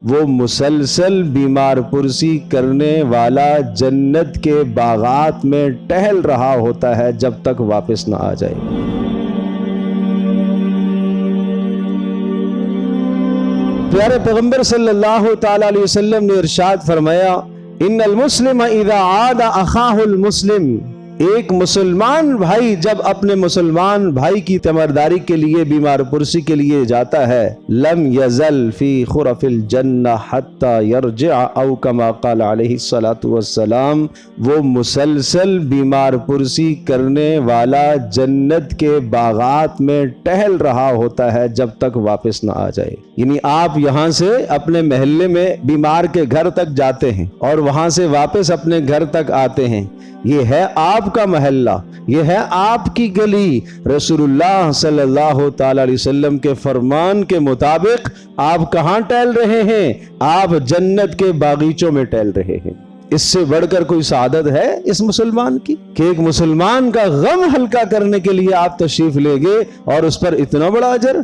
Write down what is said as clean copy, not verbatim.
وہ مسلسل بیمار پرسی کرنے والا جنت کے باغات میں ٹہل رہا ہوتا ہے جب تک واپس نہ آ جائے۔ پیارے پیغمبر صلی اللہ تعالی علیہ وسلم نے ارشاد فرمایا، ان المسلم اذا عاد اخاہ المسلم، ایک مسلمان بھائی جب اپنے مسلمان بھائی کی تیمارداری کے لیے، بیمار پرسی کے لیے جاتا ہے، لم یزل فی خرف الجنہ حتی یرجع، او کما قال علیہ الصلاۃ والسلام، وہ مسلسل بیمار پرسی کرنے والا جنت کے باغات میں ٹہل رہا ہوتا ہے جب تک واپس نہ آ جائے۔ یعنی آپ یہاں سے اپنے محلے میں بیمار کے گھر تک جاتے ہیں اور وہاں سے واپس اپنے گھر تک آتے ہیں، یہ ہے آپ کا محلہ، یہ ہے آپ کی گلی۔ رسول اللہ صلی اللہ تعالی علیہ وسلم کے فرمان کے مطابق آپ کہاں ٹہل رہے ہیں؟ آپ جنت کے باغیچوں میں ٹہل رہے ہیں۔ اس سے بڑھ کر کوئی سعادت ہے اس مسلمان کی کہ ایک مسلمان کا غم ہلکا کرنے کے لیے آپ تشریف لے گئے اور اس پر اتنا بڑا اجر؟